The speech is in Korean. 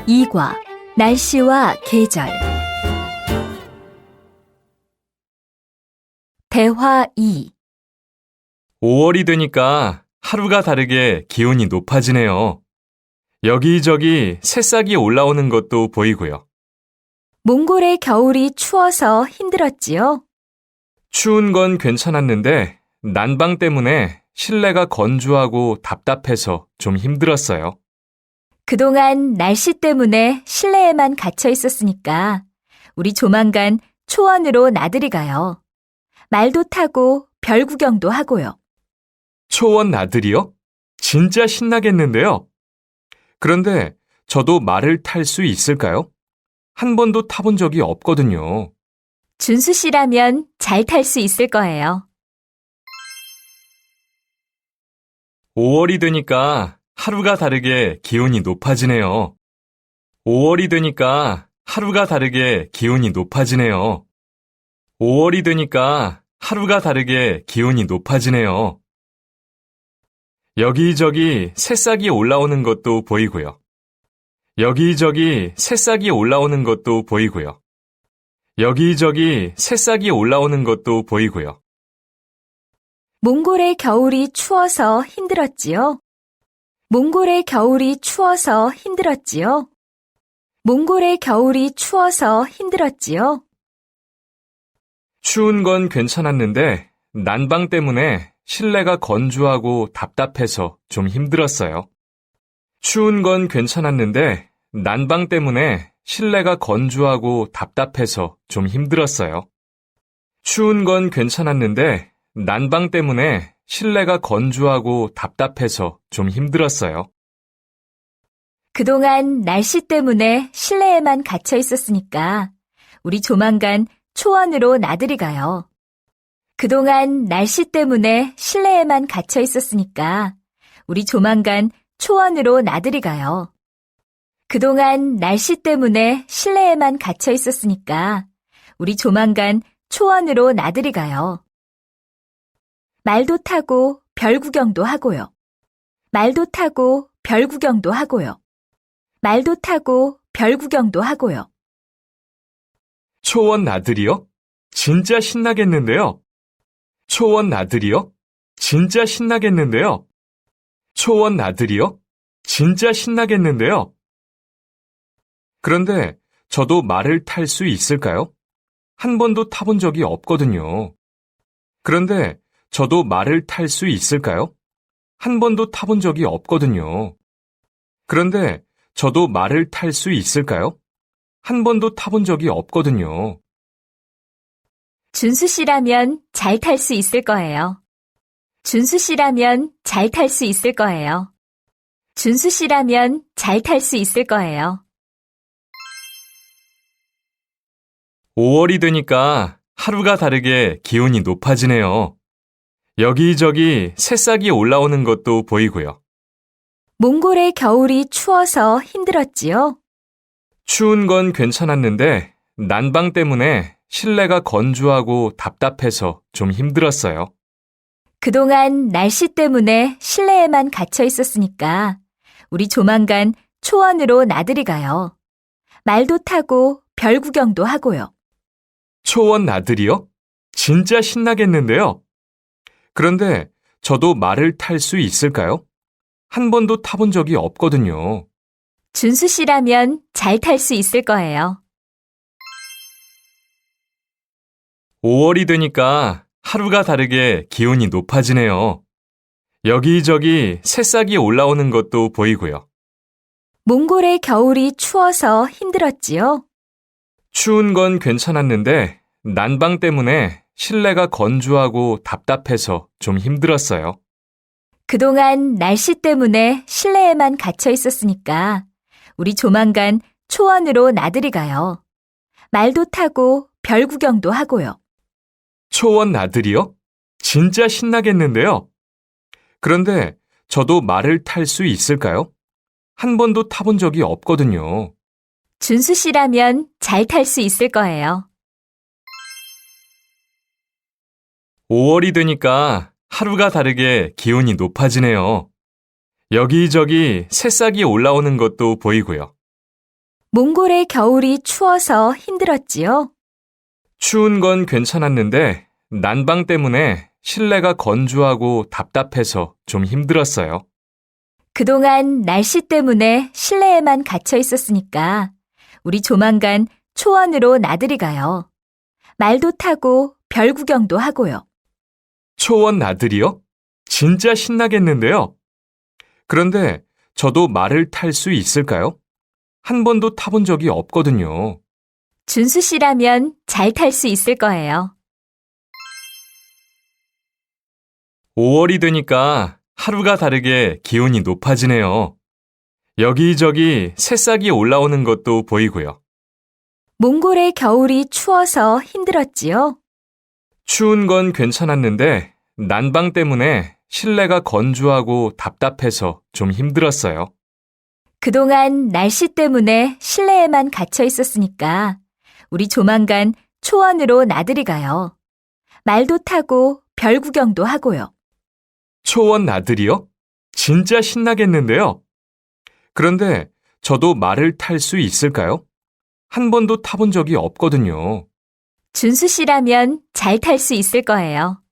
2과 날씨와 계절 대화 2 5월이 되니까 하루가 다르게 기온이 높아지네요. 여기저기 새싹이 올라오는 것도 보이고요. 몽골의 겨울이 추워서 힘들었지요. 추운 건 괜찮았는데 난방 때문에 실내가 건조하고 답답해서 좀 힘들었어요. 그동안 날씨 때문에 실내에만 갇혀 있었으니까 우리 조만간 초원으로 나들이 가요. 말도 타고 별 구경도 하고요. 초원 나들이요? 진짜 신나겠는데요. 그런데 저도 말을 탈 수 있을까요? 한 번도 타본 적이 없거든요. 준수 씨라면 잘 탈 수 있을 거예요. 5월이 되니까 하루가 다르게 기온이 높아지네요. 5월이 되니까 하루가 다르게 기온이 높아지네요. 5월이 되니까 하루가 다르게 기온이 높아지네요. 여기저기 새싹이 올라오는 것도 보이고요. 여기저기 새싹이 올라오는 것도 보이고요. 여기저기 새싹이 올라오는 것도 보이고요. 몽골의 겨울이 추워서 힘들었지요. 몽골의 겨울이 추워서 힘들었지요. 몽골의 겨울이 추워서 힘들었지요. 추운 건 괜찮았는데 난방 때문에 실내가 건조하고 답답해서 좀 힘들었어요. 추운 건 괜찮았는데 난방 때문에 실내가 건조하고 답답해서 좀 힘들었어요. 추운 건 괜찮았는데 난방 때문에 실내가 건조하고 답답해서 좀 힘들었어요. 그동안 날씨 때문에 실내에만 갇혀 있었으니까 우리 조만간 초원으로 나들이 가요. 그동안 날씨 때문에 실내에만 갇혀 있었으니까 우리 조만간 초원으로 나들이 가요. 그동안 날씨 때문에 실내에만 갇혀 있었으니까 우리 조만간 초원으로 나들이 가요. 말도 타고 별 구경도 하고요. 말도 타고 별 구경도 하고요. 말도 타고 별 구경도 하고요. 초원 나들이요? 진짜 신나겠는데요. 초원 나들이요? 진짜 신나겠는데요. 초원 나들이요? 진짜 신나겠는데요. 그런데 저도 말을 탈 수 있을까요? 한 번도 타본 적이 없거든요. 그런데 저도 말을 탈 수 있을까요? 한 번도 타본 적이 없거든요. 그런데 저도 말을 탈 수 있을까요? 한 번도 타본 적이 없거든요. 준수 씨라면 잘 탈 수 있을 거예요. 준수 씨라면 잘 탈 수 있을 거예요. 준수 씨라면 잘 탈 수 있을 거예요. 5월이 되니까 하루가 다르게 기온이 높아지네요. 여기저기 새싹이 올라오는 것도 보이고요. 몽골의 겨울이 추워서 힘들었지요. 추운 건 괜찮았는데 난방 때문에 실내가 건조하고 답답해서 좀 힘들었어요. 그동안 날씨 때문에 실내에만 갇혀 있었으니까 우리 조만간 초원으로 나들이 가요. 말도 타고 별 구경도 하고요. 초원 나들이요? 진짜 신나겠는데요. 그런데 저도 말을 탈 수 있을까요? 한 번도 타본 적이 없거든요. 준수 씨라면 잘 탈 수 있을 거예요. 5월이 되니까 하루가 다르게 기온이 높아지네요. 여기저기 새싹이 올라오는 것도 보이고요. 몽골의 겨울이 추워서 힘들었지요. 추운 건 괜찮았는데 난방 때문에 실내가 건조하고 답답해서 좀 힘들었어요. 그동안 날씨 때문에 실내에만 갇혀 있었으니까 우리 조만간 초원으로 나들이 가요. 말도 타고 별 구경도 하고요. 초원 나들이요? 진짜 신나겠는데요. 그런데 저도 말을 탈 수 있을까요? 한 번도 타본 적이 없거든요. 준수 씨라면 잘 탈 수 있을 거예요. 5월이 되니까 하루가 다르게 기온이 높아지네요. 여기저기 새싹이 올라오는 것도 보이고요. 몽골의 겨울이 추워서 힘들었지요. 추운 건 괜찮았는데 난방 때문에 실내가 건조하고 답답해서 좀 힘들었어요. 그동안 날씨 때문에 실내에만 갇혀 있었으니까 우리 조만간 초원으로 나들이 가요. 말도 타고 별 구경도 하고요. 초원 나들이요? 진짜 신나겠는데요? 그런데 저도 말을 탈 수 있을까요? 한 번도 타본 적이 없거든요. 준수 씨라면 잘 탈 수 있을 거예요. 5월이 되니까 하루가 다르게 기온이 높아지네요. 여기저기 새싹이 올라오는 것도 보이고요. 몽골의 겨울이 추워서 힘들었지요. 추운 건 괜찮았는데 난방 때문에 실내가 건조하고 답답해서 좀 힘들었어요. 그동안 날씨 때문에 실내에만 갇혀 있었으니까 우리 조만간 초원으로 나들이 가요. 말도 타고 별 구경도 하고요. 초원 나들이요? 진짜 신나겠는데요? 그런데 저도 말을 탈 수 있을까요? 한 번도 타본 적이 없거든요. 준수 씨라면 잘 탈 수 있을 거예요.